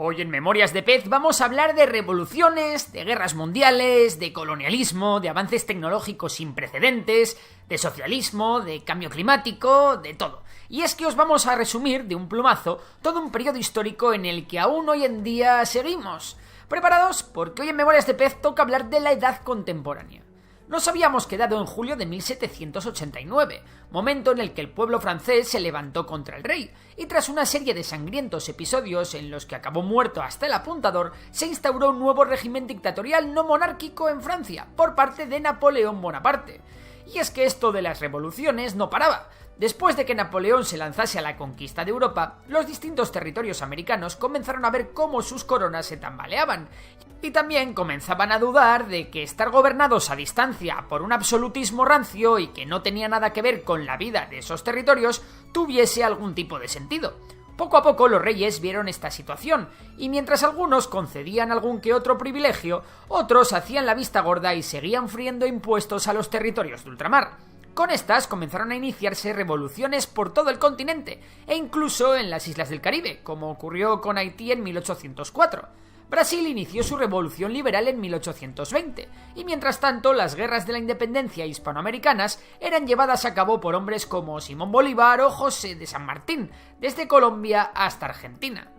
Hoy en Memorias de Pez vamos a hablar de revoluciones, de guerras mundiales, de colonialismo, de avances tecnológicos sin precedentes, de socialismo, de cambio climático, de todo. Y es que os vamos a resumir de un plumazo todo un periodo histórico en el que aún hoy en día seguimos. ¿Preparados? Porque hoy en Memorias de Pez toca hablar de la Edad Contemporánea. Nos habíamos quedado en julio de 1789, momento en el que el pueblo francés se levantó contra el rey, y tras una serie de sangrientos episodios en los que acabó muerto hasta el apuntador, se instauró un nuevo régimen dictatorial no monárquico en Francia, por parte de Napoleón Bonaparte. Y es que esto de las revoluciones no paraba. Después de que Napoleón se lanzase a la conquista de Europa, los distintos territorios americanos comenzaron a ver cómo sus coronas se tambaleaban, y también comenzaban a dudar de que estar gobernados a distancia por un absolutismo rancio y que no tenía nada que ver con la vida de esos territorios tuviese algún tipo de sentido. Poco a poco los reyes vieron esta situación, y mientras algunos concedían algún que otro privilegio, otros hacían la vista gorda y seguían friendo impuestos a los territorios de ultramar. Con estas comenzaron a iniciarse revoluciones por todo el continente, e incluso en las islas del Caribe, como ocurrió con Haití en 1804. Brasil inició su revolución liberal en 1820, y mientras tanto las guerras de la independencia hispanoamericanas eran llevadas a cabo por hombres como Simón Bolívar o José de San Martín, desde Colombia hasta Argentina.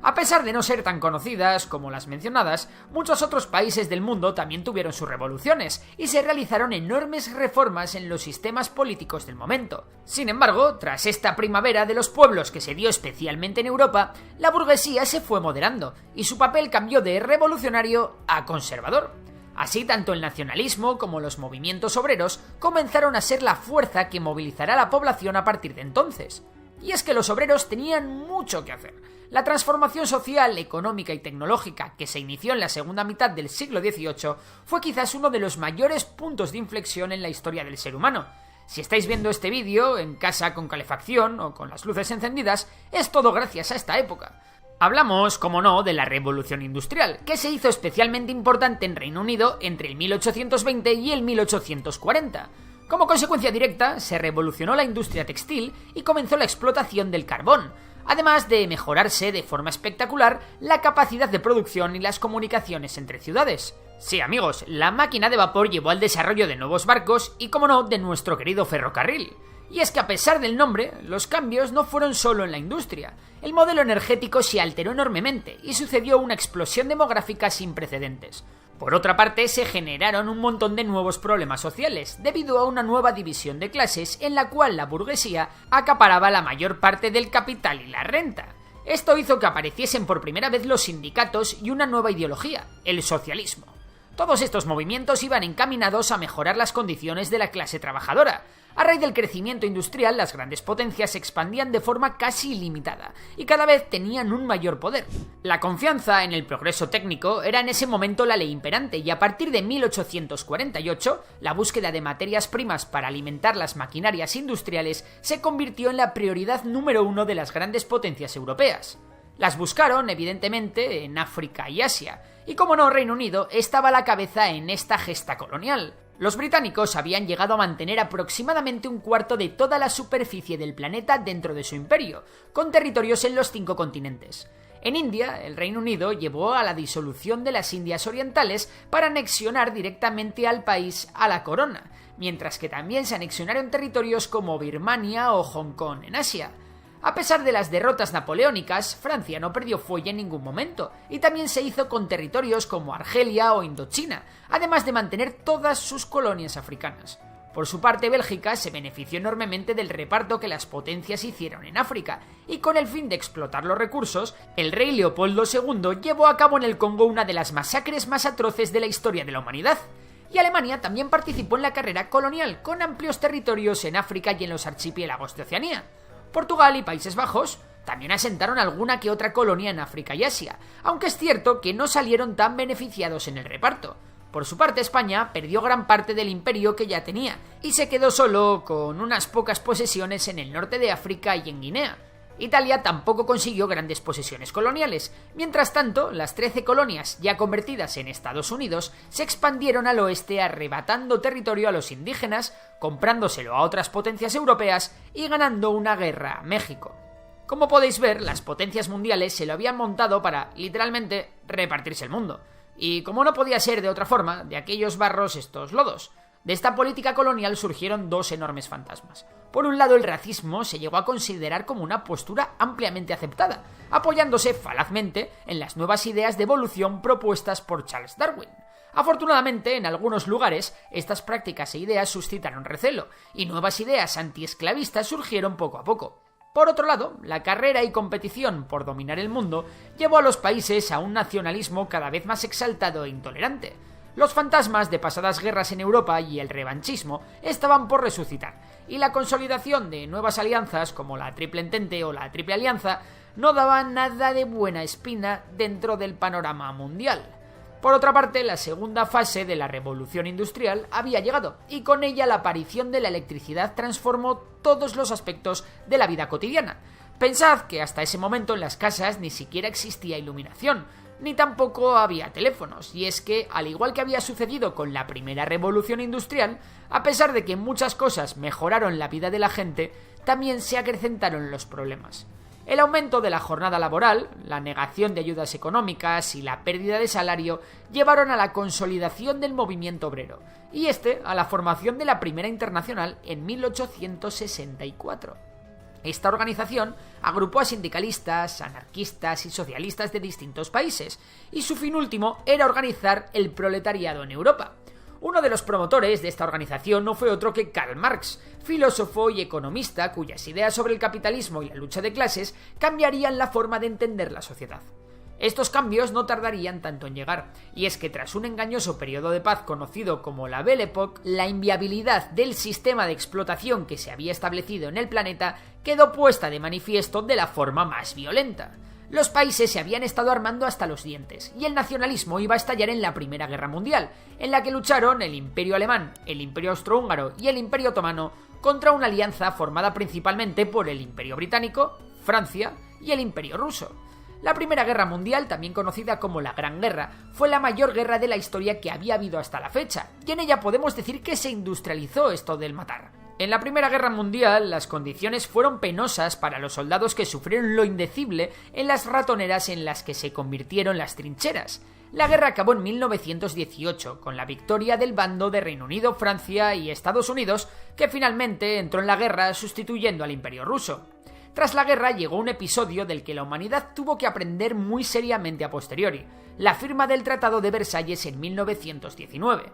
A pesar de no ser tan conocidas como las mencionadas, muchos otros países del mundo también tuvieron sus revoluciones y se realizaron enormes reformas en los sistemas políticos del momento. Sin embargo, tras esta primavera de los pueblos que se dio especialmente en Europa, la burguesía se fue moderando y su papel cambió de revolucionario a conservador. Así, tanto el nacionalismo como los movimientos obreros comenzaron a ser la fuerza que movilizará a la población a partir de entonces. Y es que los obreros tenían mucho que hacer. La transformación social, económica y tecnológica que se inició en la segunda mitad del siglo XVIII fue quizás uno de los mayores puntos de inflexión en la historia del ser humano. Si estáis viendo este vídeo en casa con calefacción o con las luces encendidas, es todo gracias a esta época. Hablamos, como no, de la Revolución Industrial, que se hizo especialmente importante en Reino Unido entre el 1820 y el 1840. Como consecuencia directa, se revolucionó la industria textil y comenzó la explotación del carbón, además de mejorarse de forma espectacular la capacidad de producción y las comunicaciones entre ciudades. Sí, amigos, la máquina de vapor llevó al desarrollo de nuevos barcos y, como no, de nuestro querido ferrocarril. Y es que a pesar del nombre, los cambios no fueron solo en la industria. El modelo energético se alteró enormemente y sucedió una explosión demográfica sin precedentes. Por otra parte, se generaron un montón de nuevos problemas sociales, debido a una nueva división de clases en la cual la burguesía acaparaba la mayor parte del capital y la renta. Esto hizo que apareciesen por primera vez los sindicatos y una nueva ideología, el socialismo. Todos estos movimientos iban encaminados a mejorar las condiciones de la clase trabajadora. A raíz del crecimiento industrial, las grandes potencias se expandían de forma casi ilimitada y cada vez tenían un mayor poder. La confianza en el progreso técnico era en ese momento la ley imperante, y a partir de 1848, la búsqueda de materias primas para alimentar las maquinarias industriales se convirtió en la prioridad número uno de las grandes potencias europeas. Las buscaron, evidentemente, en África y Asia, y como no, Reino Unido estaba a la cabeza en esta gesta colonial. Los británicos habían llegado a mantener aproximadamente un cuarto de toda la superficie del planeta dentro de su imperio, con territorios en los 5 continentes. En India, el Reino Unido llevó a la disolución de las Indias Orientales para anexionar directamente al país a la corona, mientras que también se anexionaron territorios como Birmania o Hong Kong en Asia. A pesar de las derrotas napoleónicas, Francia no perdió fuelle en ningún momento, y también se hizo con territorios como Argelia o Indochina, además de mantener todas sus colonias africanas. Por su parte, Bélgica se benefició enormemente del reparto que las potencias hicieron en África, y con el fin de explotar los recursos, el rey Leopoldo II llevó a cabo en el Congo una de las masacres más atroces de la historia de la humanidad. Y Alemania también participó en la carrera colonial, con amplios territorios en África y en los archipiélagos de Oceanía. Portugal y Países Bajos también asentaron alguna que otra colonia en África y Asia, aunque es cierto que no salieron tan beneficiados en el reparto. Por su parte, España perdió gran parte del imperio que ya tenía, y se quedó solo con unas pocas posesiones en el norte de África y en Guinea. Italia tampoco consiguió grandes posesiones coloniales. Mientras tanto, las 13 colonias ya convertidas en Estados Unidos se expandieron al oeste, arrebatando territorio a los indígenas, comprándoselo a otras potencias europeas y ganando una guerra a México. Como podéis ver, las potencias mundiales se lo habían montado para, literalmente, repartirse el mundo. Y como no podía ser de otra forma, de aquellos barros estos lodos. De esta política colonial surgieron dos enormes fantasmas. Por un lado, el racismo se llegó a considerar como una postura ampliamente aceptada, apoyándose falazmente en las nuevas ideas de evolución propuestas por Charles Darwin. Afortunadamente, en algunos lugares, estas prácticas e ideas suscitaron recelo, y nuevas ideas antiesclavistas surgieron poco a poco. Por otro lado, la carrera y competición por dominar el mundo llevó a los países a un nacionalismo cada vez más exaltado e intolerante. Los fantasmas de pasadas guerras en Europa y el revanchismo estaban por resucitar, y la consolidación de nuevas alianzas como la Triple Entente o la Triple Alianza no daba nada de buena espina dentro del panorama mundial. Por otra parte, la segunda fase de la revolución industrial había llegado, y con ella la aparición de la electricidad transformó todos los aspectos de la vida cotidiana. Pensad que hasta ese momento en las casas ni siquiera existía iluminación, ni tampoco había teléfonos, y es que, al igual que había sucedido con la primera revolución industrial, a pesar de que muchas cosas mejoraron la vida de la gente, también se acrecentaron los problemas. El aumento de la jornada laboral, la negación de ayudas económicas y la pérdida de salario llevaron a la consolidación del movimiento obrero, y a la formación de la Primera Internacional en 1864. Esta organización agrupó a sindicalistas, anarquistas y socialistas de distintos países, y su fin último era organizar el proletariado en Europa. Uno de los promotores de esta organización no fue otro que Karl Marx, filósofo y economista cuyas ideas sobre el capitalismo y la lucha de clases cambiarían la forma de entender la sociedad. Estos cambios no tardarían tanto en llegar, y es que tras un engañoso periodo de paz conocido como la Belle Époque, la inviabilidad del sistema de explotación que se había establecido en el planeta quedó puesta de manifiesto de la forma más violenta. Los países se habían estado armando hasta los dientes, y el nacionalismo iba a estallar en la Primera Guerra Mundial, en la que lucharon el Imperio Alemán, el Imperio Austrohúngaro y el Imperio Otomano contra una alianza formada principalmente por el Imperio Británico, Francia y el Imperio Ruso. La Primera Guerra Mundial, también conocida como la Gran Guerra, fue la mayor guerra de la historia que había habido hasta la fecha, y en ella podemos decir que se industrializó esto del matar. En la Primera Guerra Mundial, las condiciones fueron penosas para los soldados que sufrieron lo indecible en las ratoneras en las que se convirtieron las trincheras. La guerra acabó en 1918, con la victoria del bando de Reino Unido, Francia y Estados Unidos, que finalmente entró en la guerra sustituyendo al Imperio Ruso. Tras la guerra llegó un episodio del que la humanidad tuvo que aprender muy seriamente a posteriori, la firma del Tratado de Versalles en 1919.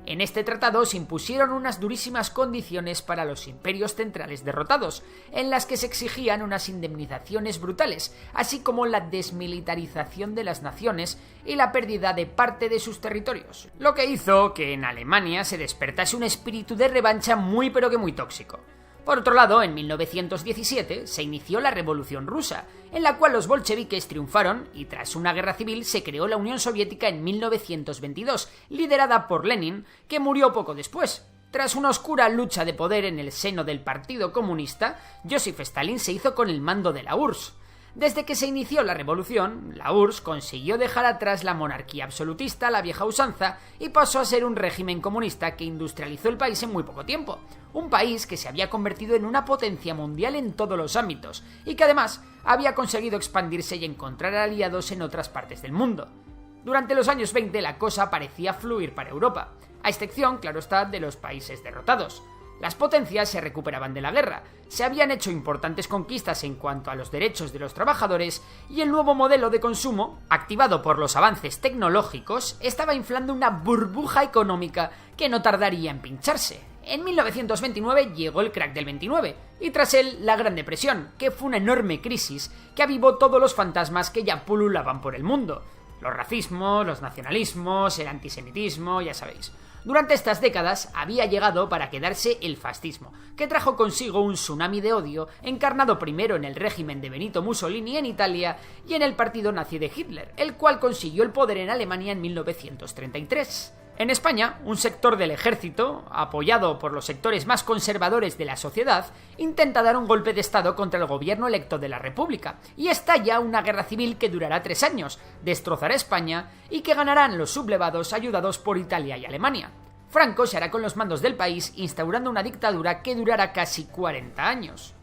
En este tratado se impusieron unas durísimas condiciones para los imperios centrales derrotados, en las que se exigían unas indemnizaciones brutales, así como la desmilitarización de las naciones y la pérdida de parte de sus territorios, lo que hizo que en Alemania se despertase un espíritu de revancha muy pero que muy tóxico. Por otro lado, en 1917 se inició la Revolución Rusa, en la cual los bolcheviques triunfaron y tras una guerra civil se creó la Unión Soviética en 1922, liderada por Lenin, que murió poco después. Tras una oscura lucha de poder en el seno del Partido Comunista, Joseph Stalin se hizo con el mando de la URSS. Desde que se inició la revolución, la URSS consiguió dejar atrás la monarquía absolutista, la vieja usanza, y pasó a ser un régimen comunista que industrializó el país en muy poco tiempo. Un país que se había convertido en una potencia mundial en todos los ámbitos, y que además había conseguido expandirse y encontrar aliados en otras partes del mundo. Durante los años 20 la cosa parecía fluir para Europa, a excepción, claro está, de los países derrotados. Las potencias se recuperaban de la guerra, se habían hecho importantes conquistas en cuanto a los derechos de los trabajadores y el nuevo modelo de consumo, activado por los avances tecnológicos, estaba inflando una burbuja económica que no tardaría en pincharse. En 1929 llegó el crack del 29 y tras él la Gran Depresión, que fue una enorme crisis que avivó todos los fantasmas que ya pululaban por el mundo. Los racismos, los nacionalismos, el antisemitismo, ya sabéis. Durante estas décadas había llegado para quedarse el fascismo, que trajo consigo un tsunami de odio encarnado primero en el régimen de Benito Mussolini en Italia y en el partido nazi de Hitler, el cual consiguió el poder en Alemania en 1933. En España, un sector del ejército, apoyado por los sectores más conservadores de la sociedad, intenta dar un golpe de estado contra el gobierno electo de la República, y estalla una guerra civil que durará 3 años, destrozará España y que ganarán los sublevados ayudados por Italia y Alemania. Franco se hará con los mandos del país, instaurando una dictadura que durará casi 40 años.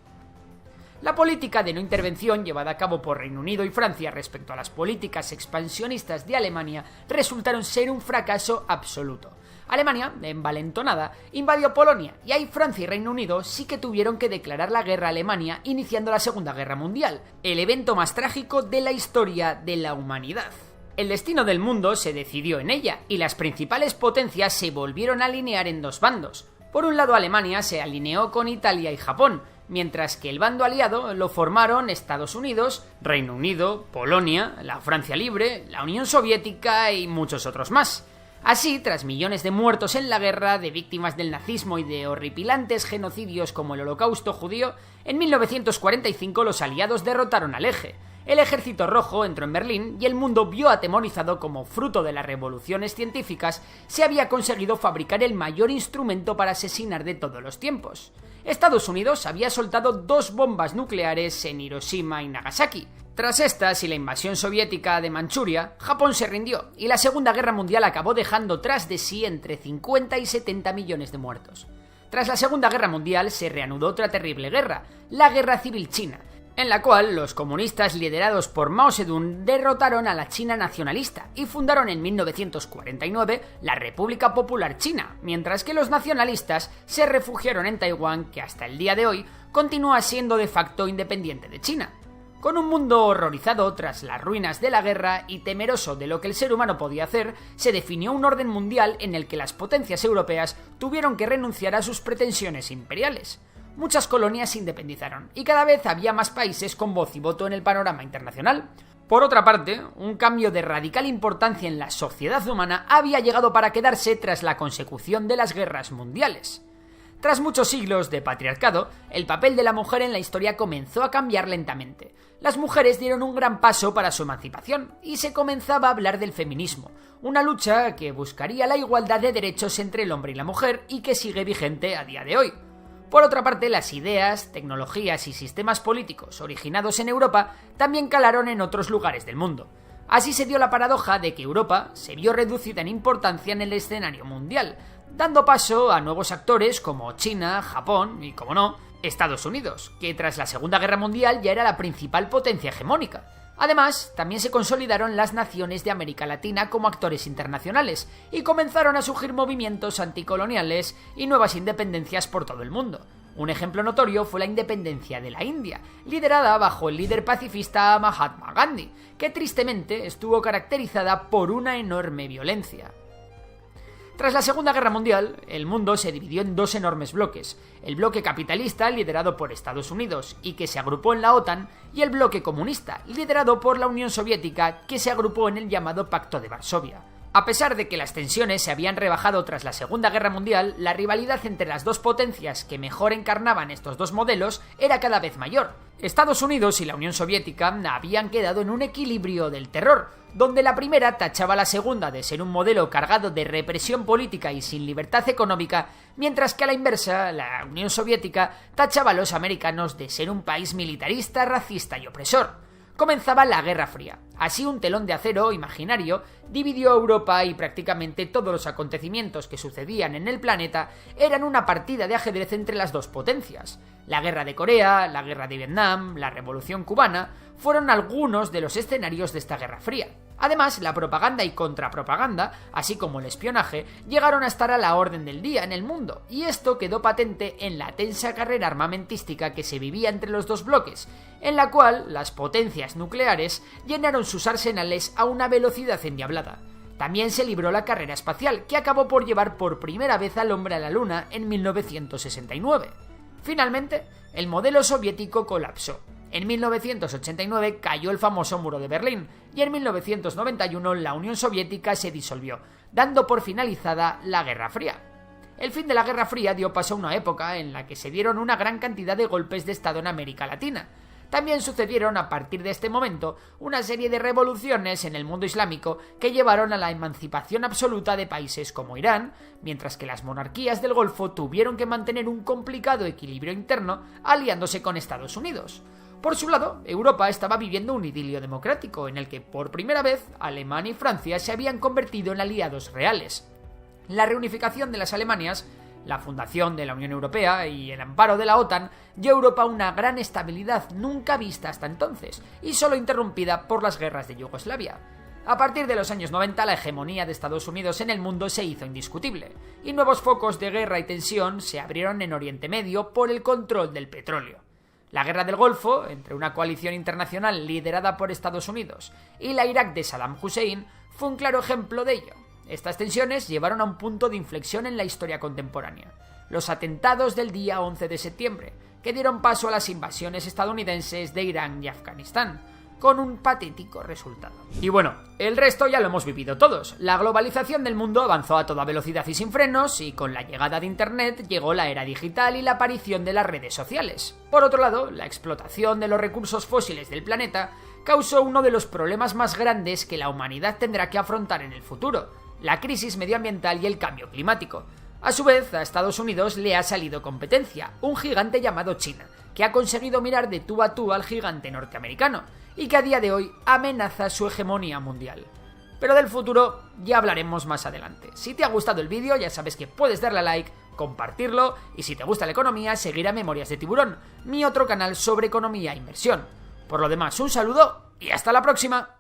La política de no intervención llevada a cabo por Reino Unido y Francia respecto a las políticas expansionistas de Alemania resultaron ser un fracaso absoluto. Alemania, envalentonada, invadió Polonia y ahí Francia y Reino Unido sí que tuvieron que declarar la guerra a Alemania, iniciando la Segunda Guerra Mundial, el evento más trágico de la historia de la humanidad. El destino del mundo se decidió en ella y las principales potencias se volvieron a alinear en dos bandos. Por un lado, Alemania se alineó con Italia y Japón, mientras que el bando aliado lo formaron Estados Unidos, Reino Unido, Polonia, la Francia Libre, la Unión Soviética y muchos otros más. Así, tras millones de muertos en la guerra, de víctimas del nazismo y de horripilantes genocidios como el Holocausto judío, en 1945 los aliados derrotaron al Eje. El Ejército Rojo entró en Berlín y el mundo vio atemorizado como, fruto de las revoluciones científicas, se había conseguido fabricar el mayor instrumento para asesinar de todos los tiempos. Estados Unidos había soltado 2 bombas nucleares en Hiroshima y Nagasaki. Tras estas y la invasión soviética de Manchuria, Japón se rindió y la Segunda Guerra Mundial acabó dejando tras de sí entre 50 y 70 millones de muertos. Tras la Segunda Guerra Mundial se reanudó otra terrible guerra, la Guerra Civil China, en la cual los comunistas liderados por Mao Zedong derrotaron a la China nacionalista y fundaron en 1949 la República Popular China, mientras que los nacionalistas se refugiaron en Taiwán, que hasta el día de hoy continúa siendo de facto independiente de China. Con un mundo horrorizado tras las ruinas de la guerra y temeroso de lo que el ser humano podía hacer, se definió un orden mundial en el que las potencias europeas tuvieron que renunciar a sus pretensiones imperiales. Muchas colonias se independizaron y cada vez había más países con voz y voto en el panorama internacional. Por otra parte, un cambio de radical importancia en la sociedad humana había llegado para quedarse tras la consecución de las guerras mundiales. Tras muchos siglos de patriarcado, el papel de la mujer en la historia comenzó a cambiar lentamente. Las mujeres dieron un gran paso para su emancipación y se comenzaba a hablar del feminismo, una lucha que buscaría la igualdad de derechos entre el hombre y la mujer y que sigue vigente a día de hoy. Por otra parte, las ideas, tecnologías y sistemas políticos originados en Europa también calaron en otros lugares del mundo. Así se dio la paradoja de que Europa se vio reducida en importancia en el escenario mundial, dando paso a nuevos actores como China, Japón y, como no, Estados Unidos, que tras la Segunda Guerra Mundial ya era la principal potencia hegemónica. Además, también se consolidaron las naciones de América Latina como actores internacionales y comenzaron a surgir movimientos anticoloniales y nuevas independencias por todo el mundo. Un ejemplo notorio fue la independencia de la India, liderada bajo el líder pacifista Mahatma Gandhi, que tristemente estuvo caracterizada por una enorme violencia. Tras la Segunda Guerra Mundial, el mundo se dividió en 2 enormes bloques, el bloque capitalista, liderado por Estados Unidos y que se agrupó en la OTAN, y el bloque comunista, liderado por la Unión Soviética, que se agrupó en el llamado Pacto de Varsovia. A pesar de que las tensiones se habían rebajado tras la Segunda Guerra Mundial, la rivalidad entre las dos potencias que mejor encarnaban estos dos modelos era cada vez mayor. Estados Unidos y la Unión Soviética habían quedado en un equilibrio del terror, donde la primera tachaba a la segunda de ser un modelo cargado de represión política y sin libertad económica, mientras que a la inversa, la Unión Soviética tachaba a los americanos de ser un país militarista, racista y opresor. Comenzaba la Guerra Fría. Así, un telón de acero imaginario dividió a Europa y prácticamente todos los acontecimientos que sucedían en el planeta eran una partida de ajedrez entre las dos potencias. La Guerra de Corea, la Guerra de Vietnam, la Revolución Cubana fueron algunos de los escenarios de esta Guerra Fría. Además, la propaganda y contrapropaganda, así como el espionaje, llegaron a estar a la orden del día en el mundo, y esto quedó patente en la tensa carrera armamentística que se vivía entre los dos bloques, en la cual las potencias nucleares llenaron sus arsenales a una velocidad endiablada. También se libró la carrera espacial, que acabó por llevar por primera vez al hombre a la Luna en 1969. Finalmente, el modelo soviético colapsó. En 1989 cayó el famoso muro de Berlín y en 1991 la Unión Soviética se disolvió, dando por finalizada la Guerra Fría. El fin de la Guerra Fría dio paso a una época en la que se dieron una gran cantidad de golpes de Estado en América Latina. También sucedieron a partir de este momento una serie de revoluciones en el mundo islámico que llevaron a la emancipación absoluta de países como Irán, mientras que las monarquías del Golfo tuvieron que mantener un complicado equilibrio interno aliándose con Estados Unidos. Por su lado, Europa estaba viviendo un idilio democrático en el que por primera vez Alemania y Francia se habían convertido en aliados reales. La reunificación de las Alemanias la fundación de la Unión Europea y el amparo de la OTAN dio a Europa una gran estabilidad nunca vista hasta entonces, y solo interrumpida por las guerras de Yugoslavia. A partir de los años 90, la hegemonía de Estados Unidos en el mundo se hizo indiscutible, y nuevos focos de guerra y tensión se abrieron en Oriente Medio por el control del petróleo. La Guerra del Golfo, entre una coalición internacional liderada por Estados Unidos y la Irak de Saddam Hussein, fue un claro ejemplo de ello. Estas tensiones llevaron a un punto de inflexión en la historia contemporánea: los atentados del día 11 de septiembre, que dieron paso a las invasiones estadounidenses de Irán y Afganistán, con un patético resultado. Y bueno, el resto ya lo hemos vivido todos. La globalización del mundo avanzó a toda velocidad y sin frenos, y con la llegada de Internet llegó la era digital y la aparición de las redes sociales. Por otro lado, la explotación de los recursos fósiles del planeta causó uno de los problemas más grandes que la humanidad tendrá que afrontar en el futuro: la crisis medioambiental y el cambio climático. A su vez, a Estados Unidos le ha salido competencia, un gigante llamado China, que ha conseguido mirar de tú a tú al gigante norteamericano, y que a día de hoy amenaza su hegemonía mundial. Pero del futuro ya hablaremos más adelante. Si te ha gustado el vídeo, ya sabes que puedes darle a like, compartirlo, y si te gusta la economía, seguir a Memorias de Tiburón, mi otro canal sobre economía e inversión. Por lo demás, un saludo y hasta la próxima.